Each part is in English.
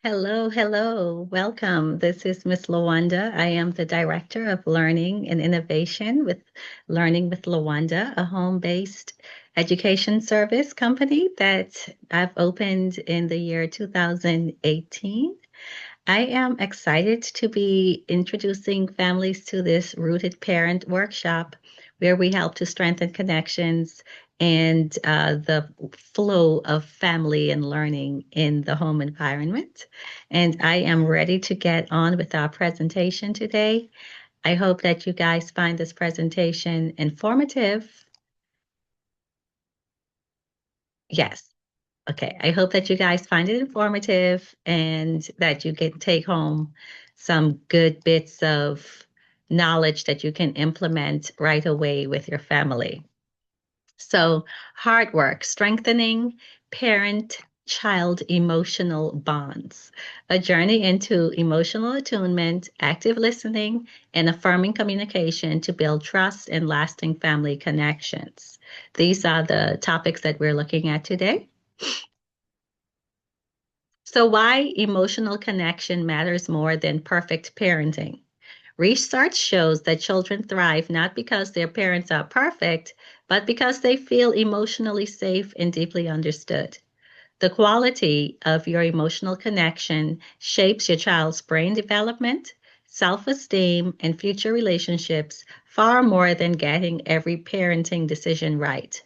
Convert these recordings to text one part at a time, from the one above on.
Hello, hello. Welcome. This is Miss Lawanda. I am the Director of Learning and Innovation with Learning with Lawanda, a home-based education service company that I've opened in the year 2018. I am excited to be introducing families to this Rooted Parent workshop where we help to strengthen connections and the flow of family and learning in the home environment. And I am ready to get on with our presentation today. I hope that you guys find this presentation informative. Yes. Okay, I hope that you guys find it informative and that you can take home some good bits of knowledge that you can implement right away with your family. So, hard work, strengthening parent-child emotional bonds, a journey into emotional attunement, active listening, and affirming communication to build trust and lasting family connections. These are the topics that we're looking at today. So, why emotional connection matters more than perfect parenting? Research shows that children thrive not because their parents are perfect, but because they feel emotionally safe and deeply understood. The quality of your emotional connection shapes your child's brain development, self esteem, and future relationships far more than getting every parenting decision right.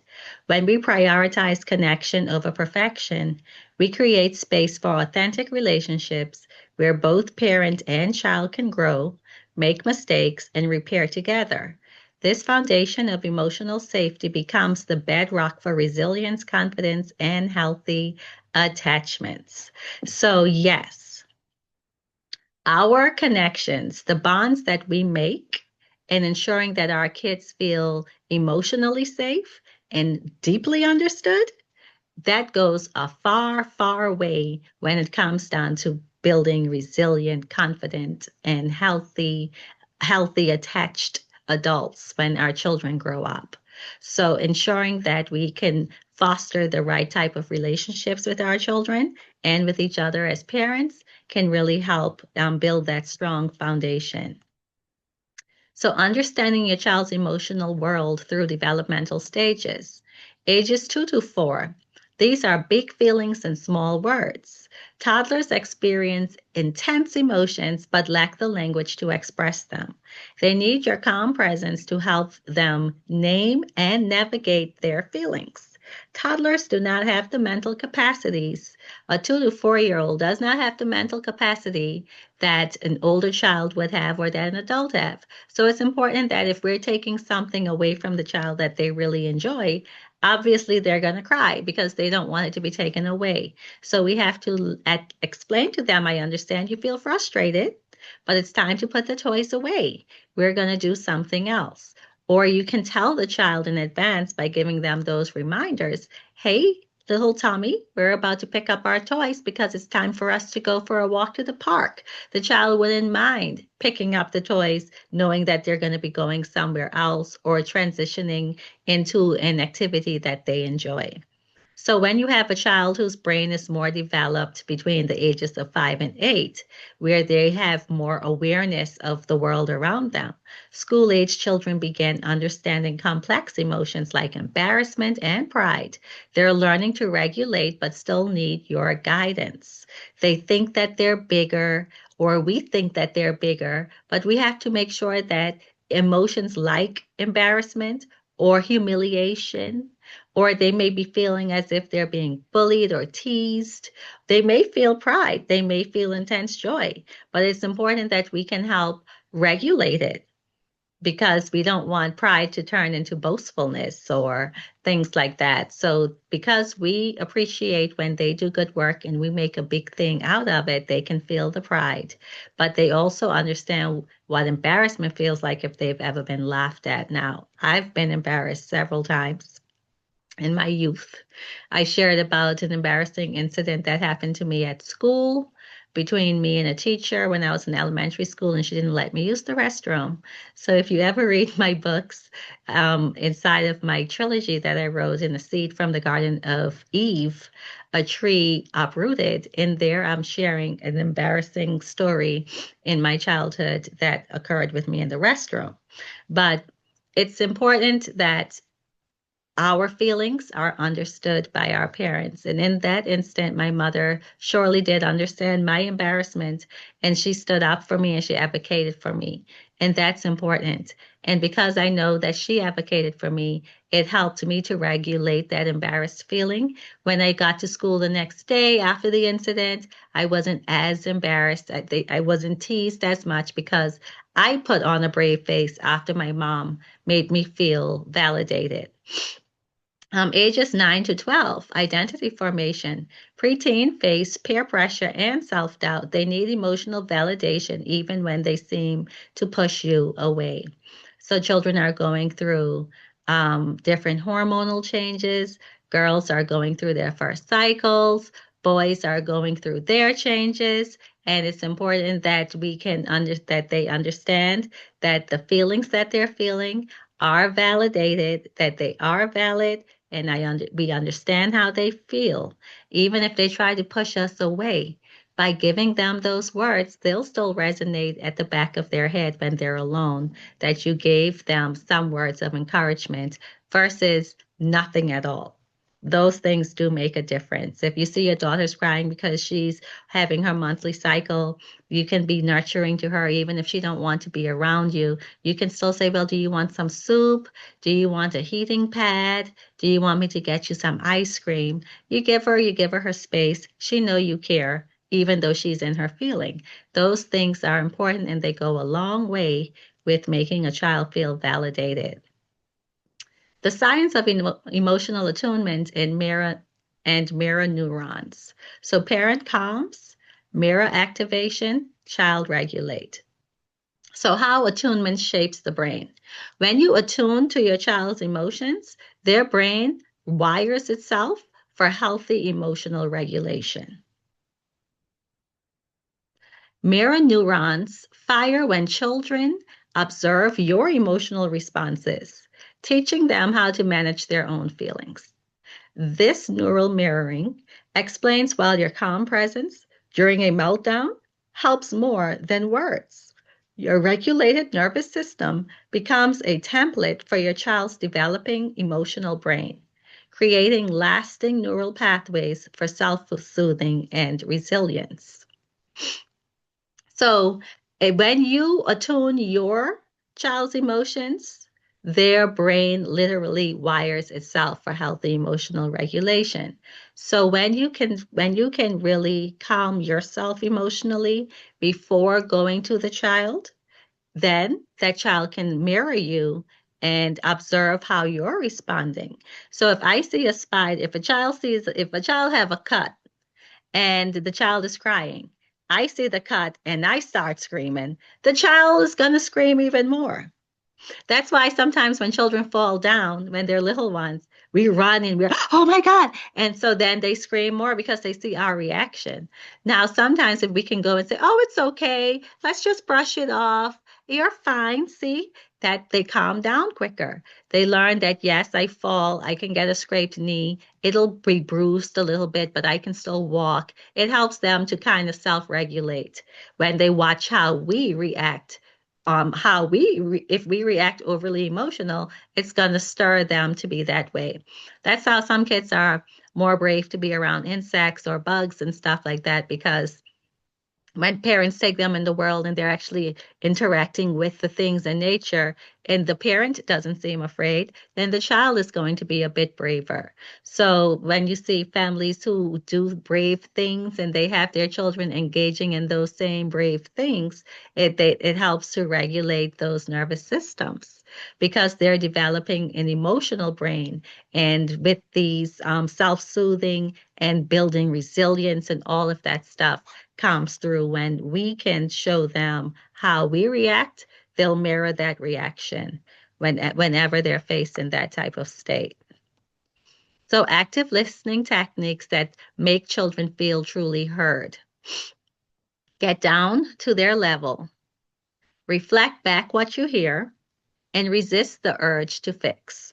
When we prioritize connection over perfection, we create space for authentic relationships where both parent and child can grow, make mistakes, and repair together. This foundation of emotional safety becomes the bedrock for resilience, confidence, and healthy attachments. So, yes, our connections, the bonds that we make, and ensuring that our kids feel emotionally safe and deeply understood, that goes a far, far way when it comes down to building resilient, confident, and healthy attached adults when our children grow up. So ensuring that we can foster the right type of relationships with our children and with each other as parents can really help build that strong foundation. So, understanding your child's emotional world through developmental stages. Ages 2 to 4. These are big feelings and small words. Toddlers experience intense emotions but lack the language to express them. They need your calm presence to help them name and navigate their feelings. Toddlers do not have the mental capacities. A 2 to 4 year old does not have the mental capacity that an older child would have or that an adult have. So it's important that if we're taking something away from the child that they really enjoy, obviously they're going to cry because they don't want it to be taken away. So we have to explain to them, I understand you feel frustrated, but it's time to put the toys away. We're going to do something else. Or you can tell the child in advance by giving them those reminders. Hey, little Tommy, we're about to pick up our toys because it's time for us to go for a walk to the park. The child wouldn't mind picking up the toys, knowing that they're going to be going somewhere else or transitioning into an activity that they enjoy. So, when you have a child whose brain is more developed between the ages of 5 and 8, where they have more awareness of the world around them, school age children begin understanding complex emotions like embarrassment and pride. They're learning to regulate but still need your guidance. They think that they're bigger, or we think that they're bigger, but we have to make sure that emotions like embarrassment or humiliation, or they may be feeling as if they're being bullied or teased. They may feel pride, they may feel intense joy, but it's important that we can help regulate it because we don't want pride to turn into boastfulness or things like that. So, because we appreciate when they do good work and we make a big thing out of it, they can feel the pride. But they also understand what embarrassment feels like if they've ever been laughed at. Now, I've been embarrassed several times in my youth. I shared about an embarrassing incident that happened to me at school between me and a teacher when I was in elementary school, and she didn't let me use the restroom. So if you ever read my books, inside of my trilogy that I wrote in the seed from the Garden of Eve, a tree uprooted, in there I'm sharing an embarrassing story in my childhood that occurred with me in the restroom. But it's important that our feelings are understood by our parents. And in that instant, my mother surely did understand my embarrassment, and she stood up for me and she advocated for me. And that's important. And because I know that she advocated for me, it helped me to regulate that embarrassed feeling. When I got to school the next day after the incident, I wasn't as embarrassed. I wasn't teased as much because I put on a brave face after my mom made me feel validated. Ages 9 to 12, identity formation. Preteen face peer pressure and self doubt. They need emotional validation even when they seem to push you away. So, children are going through different hormonal changes. Girls are going through their first cycles. Boys are going through their changes. And it's important that that they understand that the feelings that they're feeling are validated, that they are valid, and we understand how they feel. Even if they try to push us away, by giving them those words, they'll still resonate at the back of their head when they're alone, that you gave them some words of encouragement versus nothing at all. Those things do make a difference. If you see your daughter's crying because she's having her monthly cycle, you can be nurturing to her even if she don't want to be around you. You can still say, well, do you want some soup? Do you want a heating pad? Do you want me to get you some ice cream? You give her her space. She know you care, even though she's in her feeling. Those things are important and they go a long way with making a child feel validated. The science of emotional attunement in mirror neurons. So parent calms, mirror activation, child regulate. So, how attunement shapes the brain. When you attune to your child's emotions, their brain wires itself for healthy emotional regulation. Mirror neurons fire when children observe your emotional responses, teaching them how to manage their own feelings. This neural mirroring explains why your calm presence during a meltdown helps more than words. Your regulated nervous system becomes a template for your child's developing emotional brain, creating lasting neural pathways for self soothing and resilience. So, when you attune your child's emotions, their brain literally wires itself for healthy emotional regulation. So when you can really calm yourself emotionally before going to the child, then that child can mirror you and observe how you're responding. So if I see a spider, if a child have a cut and the child is crying, I see the cut and I start screaming, the child is going to scream even more. That's why sometimes when children fall down, when they're little ones, we run and we're, oh my God. And so then they scream more because they see our reaction. Now, sometimes if we can go and say, oh, it's okay, let's just brush it off. You're fine. See that they calm down quicker. They learn that, yes, I fall, I can get a scraped knee. It'll be bruised a little bit, but I can still walk. It helps them to kind of self regulate when they watch how we react if we react overly emotional, it's going to stir them to be that way. That's how some kids are more brave to be around insects or bugs and stuff like that because when parents take them in the world and they're actually interacting with the things in nature and the parent doesn't seem afraid, then the child is going to be a bit braver. So when you see families who do brave things and they have their children engaging in those same brave things, it helps to regulate those nervous systems because they're developing an emotional brain. And with these self-soothing and building resilience and all of that stuff, comes through when we can show them how we react, they'll mirror that reaction whenever they're faced in that type of state. So, active listening techniques that make children feel truly heard. Get down to their level, reflect back what you hear, and resist the urge to fix.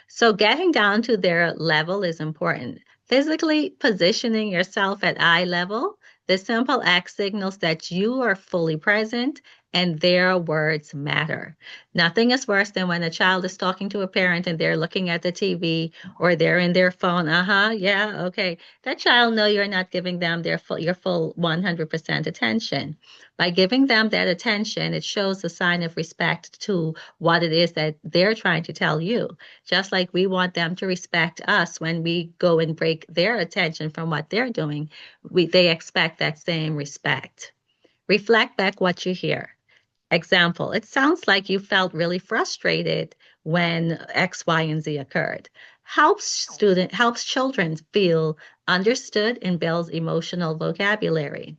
So, getting down to their level is important. Physically positioning yourself at eye level, the simple act signals that you are fully present and their words matter. Nothing is worse than when a child is talking to a parent and they're looking at the TV or they're in their phone. Yeah, okay. That child know you're not giving them your full 100% attention. By giving them that attention, it shows a sign of respect to what it is that they're trying to tell you. Just like we want them to respect us when we go and break their attention from what they're doing, they expect that same respect. Reflect back what you hear. Example, it sounds like you felt really frustrated when X, Y, and Z occurred. Helps children feel understood and builds emotional vocabulary.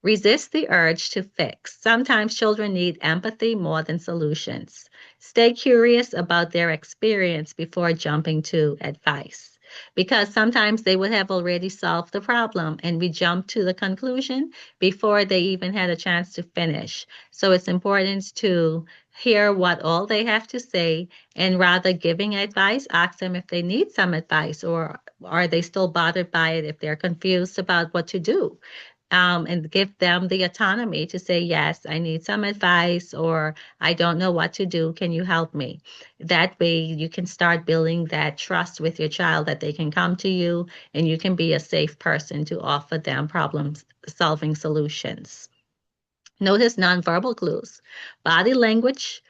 Resist the urge to fix. Sometimes children need empathy more than solutions. Stay curious about their experience before jumping to advice. Because sometimes they would have already solved the problem and we jump to the conclusion before they even had a chance to finish. So it's important to hear what all they have to say and rather giving advice, ask them if they need some advice or are they still bothered by it if they're confused about what to do, and give them the autonomy to say, yes, I need some advice, or I don't know what to do. Can you help me? That way, you can start building that trust with your child that they can come to you and you can be a safe person to offer them problem solving solutions. Notice nonverbal clues, body language,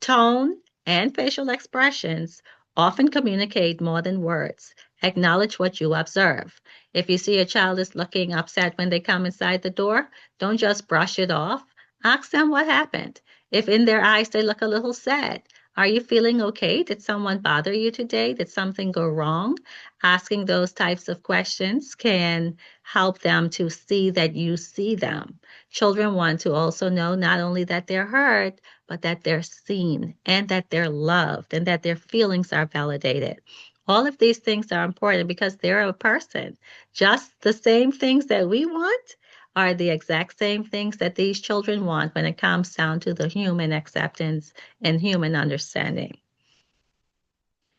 tone, and facial expressions often communicate more than words. Acknowledge what you observe. If you see a child is looking upset when they come inside the door, don't just brush it off. Ask them what happened. If in their eyes they look a little sad, are you feeling okay? Did someone bother you today? Did something go wrong? Asking those types of questions can help them to see that you see them. Children want to also know not only that they're heard, but that they're seen and that they're loved and that their feelings are validated. All of these things are important because they're a person. Just the same things that we want are the exact same things that these children want when it comes down to the human acceptance and human understanding.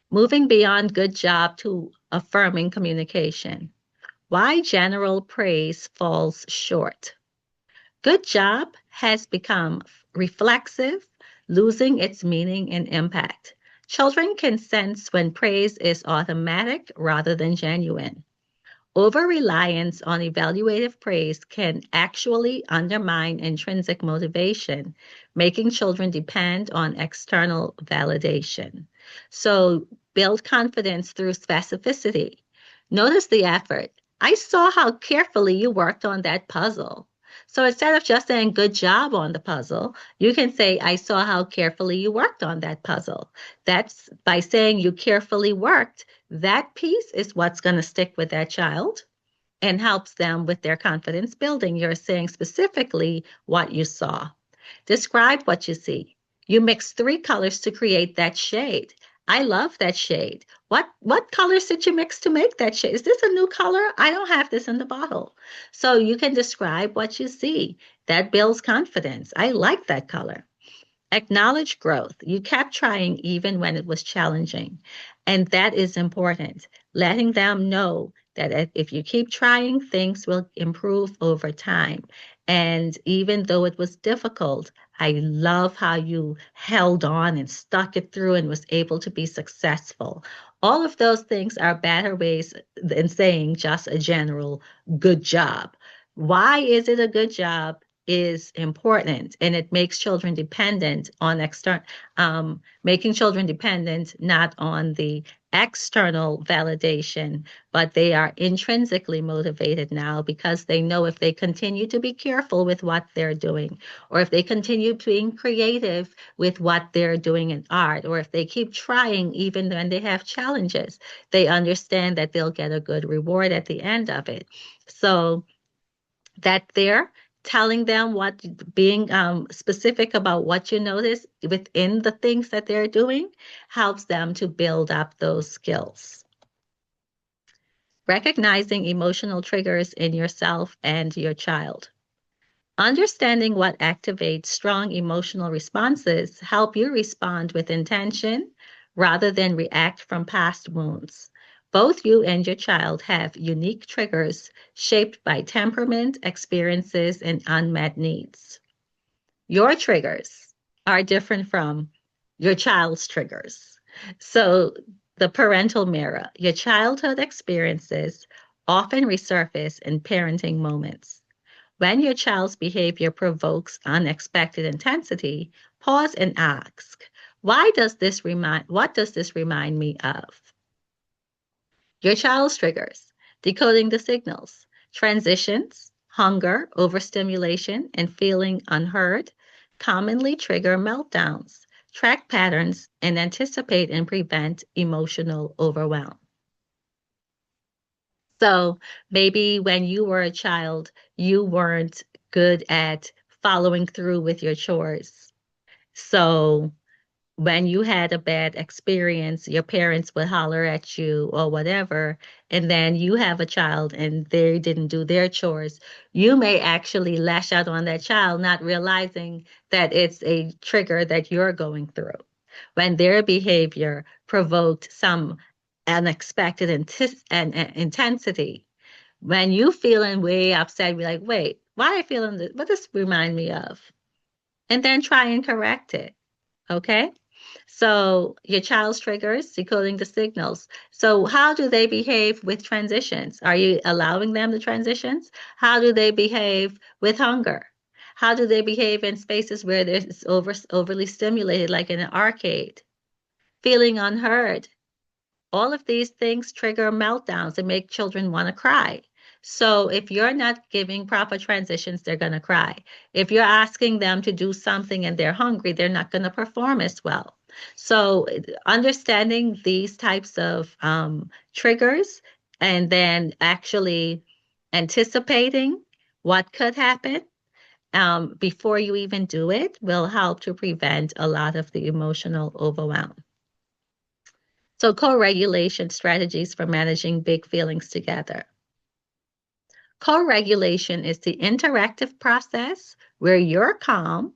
Moving beyond good job to affirming communication. Why general praise falls short. Good job has become reflexive, losing its meaning and impact. Children can sense when praise is automatic rather than genuine. Over-reliance on evaluative praise can actually undermine intrinsic motivation, making children depend on external validation. So, build confidence through specificity. Notice the effort. I saw how carefully you worked on that puzzle. So instead of just saying good job on the puzzle, you can say, I saw how carefully you worked on that puzzle. That's by saying you carefully worked, that piece is what's going to stick with that child and helps them with their confidence building. You're saying specifically what you saw. Describe what you see. You mix three colors to create that shade. I love that shade. What colors did you mix to make that shade? Is this a new color? I don't have this in the bottle. So you can describe what you see. That builds confidence. I like that color. Acknowledge growth. You kept trying even when it was challenging. And that is important. Letting them know that if you keep trying, things will improve over time. And even though it was difficult, I love how you held on and stuck it through and was able to be successful. All of those things are better ways than saying just a general good job. Why is it a good job? Is important and it makes children dependent on making children dependent not on the external validation, but they are intrinsically motivated now because they know if they continue to be careful with what they're doing, or if they continue being creative with what they're doing in art, or if they keep trying even when they have challenges, they understand that they'll get a good reward at the end of it. So that they're telling them what, being specific about what you notice within the things that they're doing helps them to build up those skills. Recognizing emotional triggers in yourself and your child. Understanding what activates strong emotional responses help you respond with intention rather than react from past wounds. Both you and your child have unique triggers shaped by temperament, experiences, and unmet needs. Your triggers are different from your child's triggers. So, the parental mirror, your childhood experiences often resurface in parenting moments. When your child's behavior provokes unexpected intensity, pause and ask, what does this remind me of? Your child's triggers, decoding the signals, transitions, hunger, overstimulation, and feeling unheard commonly trigger meltdowns. Track patterns and anticipate and prevent emotional overwhelm. So maybe when you were a child, you weren't good at following through with your chores. So when you had a bad experience, your parents would holler at you or whatever, and then you have a child and they didn't do their chores, you may actually lash out on that child, not realizing that it's a trigger that you're going through. When their behavior provoked some unexpected intensity, when you feeling way upset, be like, wait, why I feeling this? What does this remind me of? And then try and correct it. Okay. So your child's triggers, decoding the signals. So how do they behave with transitions? Are you allowing them the transitions? How do they behave with hunger? How do they behave in spaces where it's overly stimulated, like in an arcade? Feeling unheard. All of these things trigger meltdowns and make children want to cry. So if you're not giving proper transitions, they're going to cry. If you're asking them to do something and they're hungry, they're not going to perform as well. So understanding these types of triggers and then actually anticipating what could happen before you even do it will help to prevent a lot of the emotional overwhelm. So, co-regulation strategies for managing big feelings together. Co-regulation is the interactive process where your calm,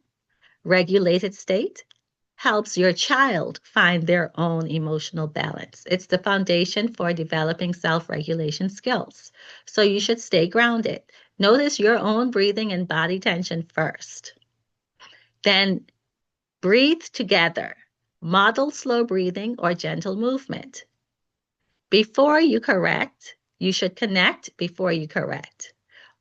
regulated state helps your child find their own emotional balance. It's the foundation for developing self-regulation skills. So, you should stay grounded. Notice your own breathing and body tension first. Then, breathe together. Model slow breathing or gentle movement. Before you correct, you should connect before you correct.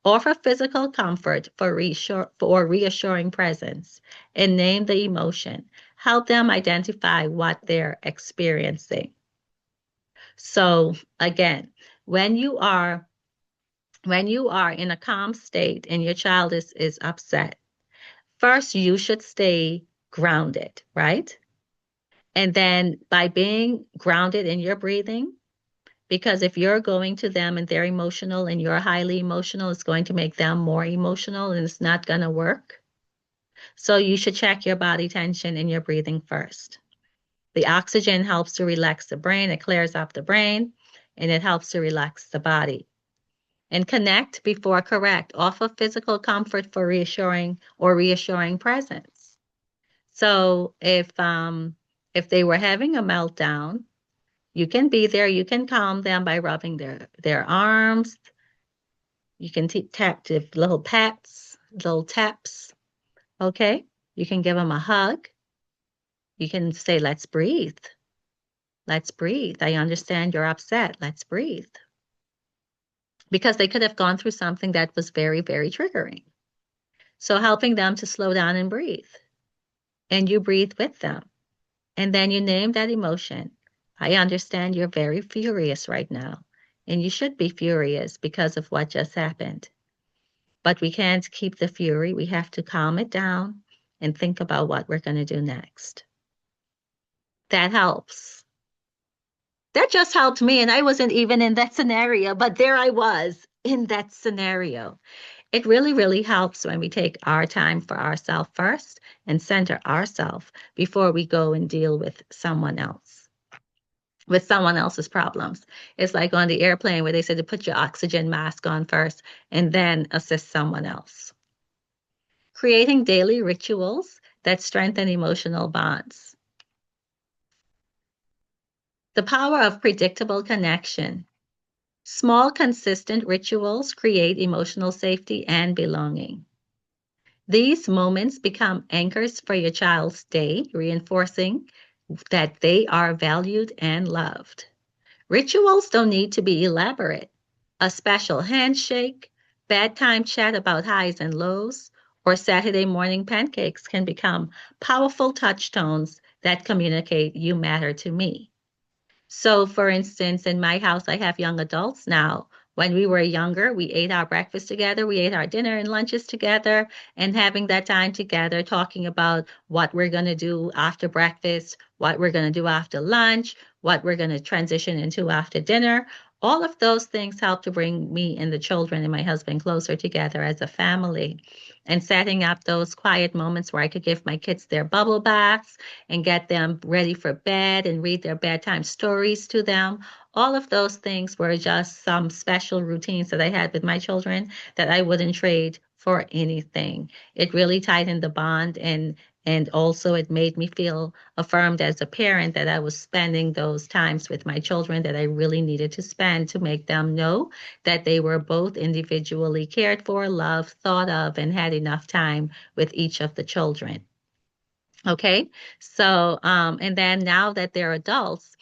Offer physical comfort for reassuring presence and name the emotion. Help them identify what they're experiencing. So again, when you are in a calm state and your child is upset, first you should stay grounded, right? And then by being grounded in your breathing, because if you're going to them and they're emotional and you're highly emotional, it's going to make them more emotional and it's not going to work. So you should check your body tension and your breathing first. The oxygen helps to relax the brain, it clears up the brain, and it helps to relax the body. And connect before correct. Offer physical comfort for reassuring presence. So if they were having a meltdown, you can be there. You can calm them by rubbing their arms. You can tap the little pats, little taps. Okay. You can give them a hug. You can say, let's breathe. Let's breathe. I understand you're upset. Let's breathe. Because they could have gone through something that was very, very triggering. So helping them to slow down and breathe. And you breathe with them. And then you name that emotion. I understand you're very furious right now. And you should be furious because of what just happened. But we can't keep the fury. We have to calm it down and think about what we're going to do next. That helps. That just helped me. And I wasn't even in that scenario, but there I was in that scenario. It really, really helps when we take our time for ourselves first and center ourselves before we go and deal with someone else, with someone else's problems. It's like on the airplane where they said to put your oxygen mask on first and then assist someone else. creating daily rituals that strengthen emotional bonds. The power of predictable connection. Small, consistent rituals create emotional safety and belonging. These moments become anchors for your child's day, reinforcing that they are valued and loved. Rituals don't need to be elaborate. A special handshake, bedtime chat about highs and lows, or Saturday morning pancakes can become powerful touchstones that communicate you matter to me. So, for instance, in my house, I have young adults now. When we were younger, we ate our breakfast together, we ate our dinner and lunches together, and having that time together, talking about what we're going to do after breakfast, what we're going to do after lunch, what we're going to transition into after dinner. All of those things help to bring me and the children and my husband closer together as a family. And setting up those quiet moments where I could give my kids their bubble baths and get them ready for bed and read their bedtime stories to them. All of those things were just some special routines that I had with my children that I wouldn't trade for anything. It really tightened the bond and also it made me feel affirmed as a parent that I was spending those times with my children that I really needed to spend to make them know that they were both individually cared for, loved, thought of, and had enough time with each of the children. Okay. So, and then now that they're adults,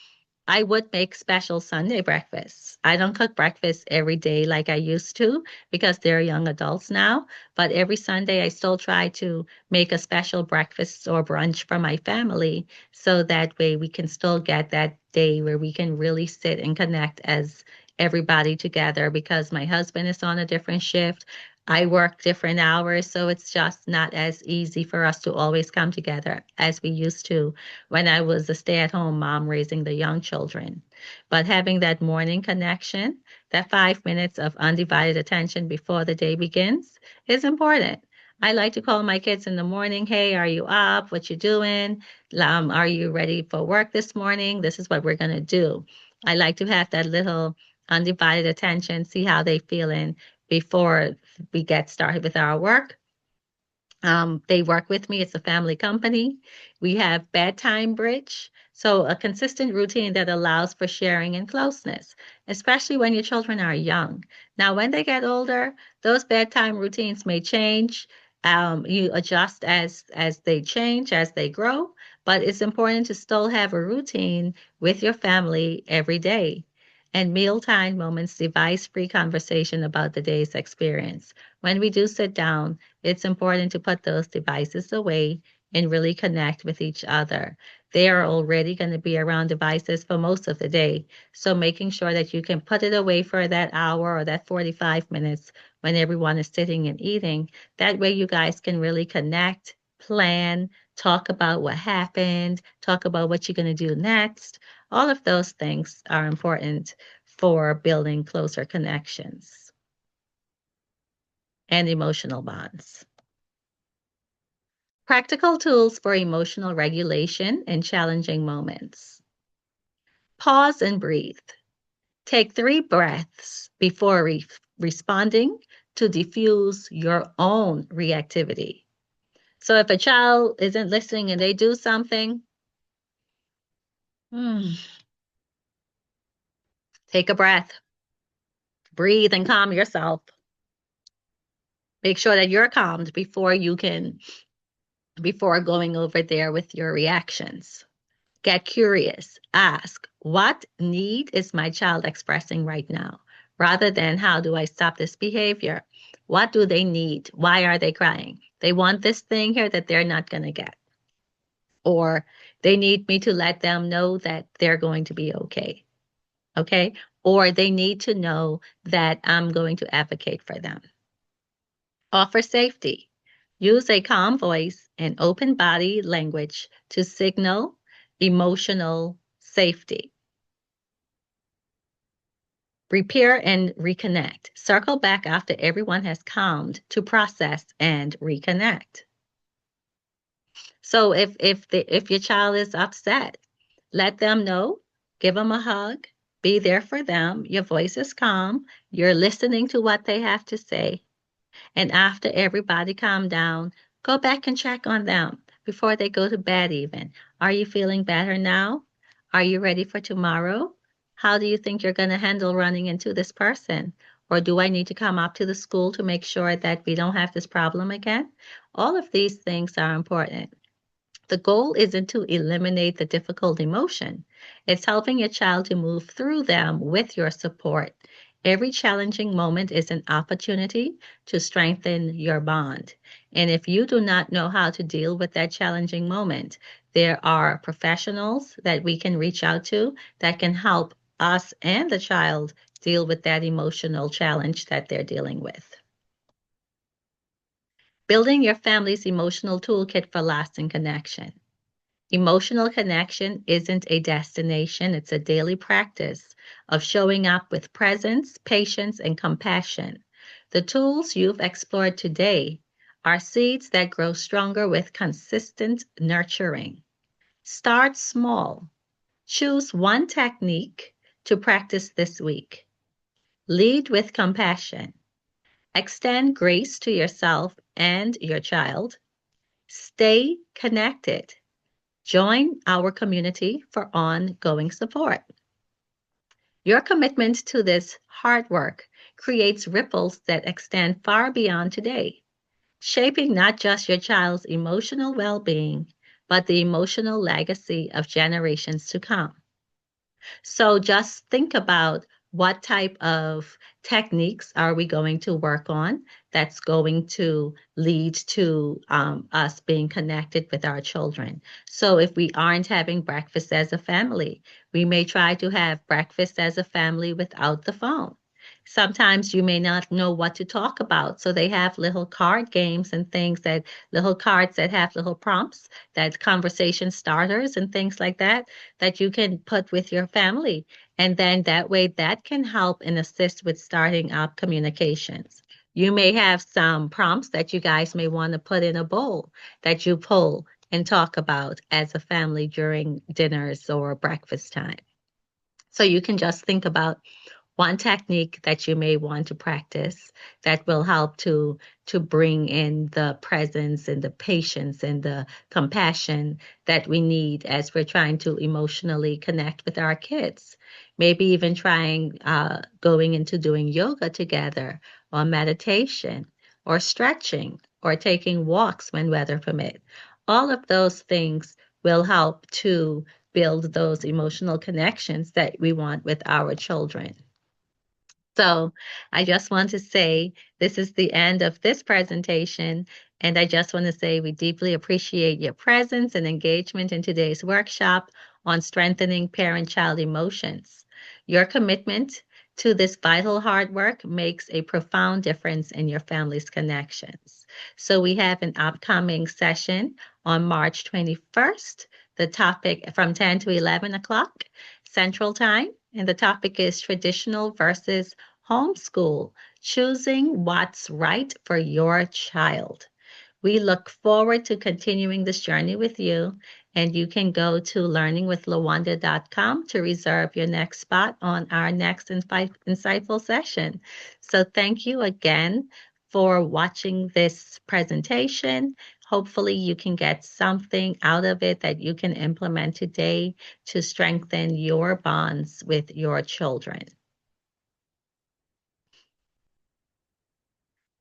I would make special Sunday breakfasts. I don't cook breakfast every day like I used to because they're young adults now. But every Sunday, I still try to make a special breakfast or brunch for my family so that way we can still get that day where we can really sit and connect as everybody together because my husband is on a different shift. I work different hours, so it's just not as easy for us to always come together as we used to when I was a stay-at-home mom raising the young children. But having that morning connection, that 5 minutes of undivided attention before the day begins, is important. I like to call my kids in the morning, hey, are you up? What you doing? Are you ready for work this morning? This is what we're going to do. I like to have that little undivided attention, see how they feeling before we get started with our work. They work with me. It's a family company. We have bedtime bridge. So a consistent routine that allows for sharing and closeness, especially when your children are young. Now, when they get older, those bedtime routines may change. You adjust as they change, as they grow, but it's important to still have a routine with your family every day. And mealtime moments, device-free conversation about the day's experience. When we do sit down, it's important to put those devices away and really connect with each other. They are already going to be around devices for most of the day. So making sure that you can put it away for that hour or that 45 minutes when everyone is sitting and eating. That way you guys can really connect, plan, talk about what happened, talk about what you're going to do next. All of those things are important for building closer connections and emotional bonds. Practical tools for emotional regulation in challenging moments. Pause and breathe. Take 3 breaths before responding to diffuse your own reactivity. So if a child isn't listening and they do something, hmm, take a breath, breathe and calm yourself. Make sure that you're calmed before going over there with your reactions. Get curious. Ask, what need is my child expressing right now? Rather than how do I stop this behavior? What do they need? Why are they crying? They want this thing here that they're not going to get. Or they need me to let them know that they're going to be okay. Okay. Or they need to know that I'm going to advocate for them. Offer safety. Use a calm voice and open body language to signal emotional safety. Repair and reconnect. Circle back after everyone has calmed to process and reconnect. So if your child is upset, let them know, give them a hug, be there for them. Your voice is calm. You're listening to what they have to say. And after everybody calm down, Go back and check on them before they go to bed, even. Are you feeling better now? Are you ready for tomorrow? How do you think you're going to handle running into this person? Or do I need to come up to the school to make sure that we don't have this problem again? All of these things are important. The goal isn't to eliminate the difficult emotion. It's helping your child to move through them with your support. Every challenging moment is an opportunity to strengthen your bond. And if you do not know how to deal with that challenging moment, there are professionals that we can reach out to that can help us and the child deal with that emotional challenge that they're dealing with. Building your family's emotional toolkit for lasting connection. Emotional connection isn't a destination, it's a daily practice of showing up with presence, patience, and compassion. The tools you've explored today are seeds that grow stronger with consistent nurturing. Start small. Choose one technique to practice this week. Lead with compassion. Extend grace to yourself and your child. Stay connected. Join our community for ongoing support. Your commitment to this hard work creates ripples that extend far beyond today, shaping not just your child's emotional well being, but the emotional legacy of generations to come. So just think about what type of techniques are we going to work on that's going to lead to us being connected with our children. So if we aren't having breakfast as a family, we may try to have breakfast as a family without the phone. Sometimes you may not know what to talk about. So they have little card games and things that little cards that have little prompts, that conversation starters and things like that you can put with your family. And then that way that can help and assist with starting up communications. You may have some prompts that you guys may want to put in a bowl that you pull and talk about as a family during dinners or breakfast time. So you can just think about one technique that you may want to practice that will help to bring in the presence and the patience and the compassion that we need as we're trying to emotionally connect with our kids. Maybe even trying going into doing yoga together or meditation or stretching or taking walks when weather permit. All of those things will help to build those emotional connections that we want with our children. So I just want to say this is the end of this presentation. And I just want to say we deeply appreciate your presence and engagement in today's workshop on strengthening parent-child emotions. Your commitment to this vital hard work makes a profound difference in your family's connections. So we have an upcoming session on March 21st, the topic from 10 to 11 o'clock Central Time. And the topic is traditional versus homeschool, choosing what's right for your child. We look forward to continuing this journey with you, and you can go to learningwithlawanda.com to reserve your next spot on our next insightful session. So thank you again for watching this presentation. Hopefully you can get something out of it that you can implement today to strengthen your bonds with your children.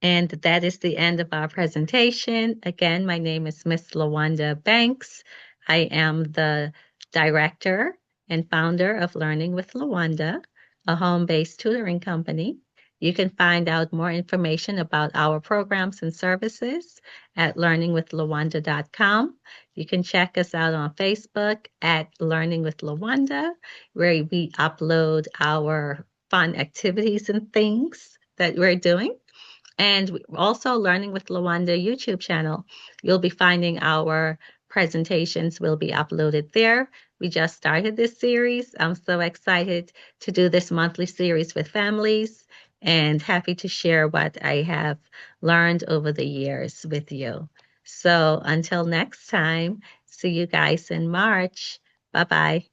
And that is the end of our presentation. Again, my name is Miss Lawanda Banks. I am the director and founder of Learning with Lawanda, a home-based tutoring company. You can find out more information about our programs and services at learningwithlawanda.com. You can check us out on Facebook at Learning with Lawanda, where we upload our fun activities and things that we're doing. And also Learning with Lawanda YouTube channel. You'll be finding our presentations will be uploaded there. We just started this series. I'm so excited to do this monthly series with families and happy to share what I have learned over the years with you. So until next time, see you guys in March. Bye-bye.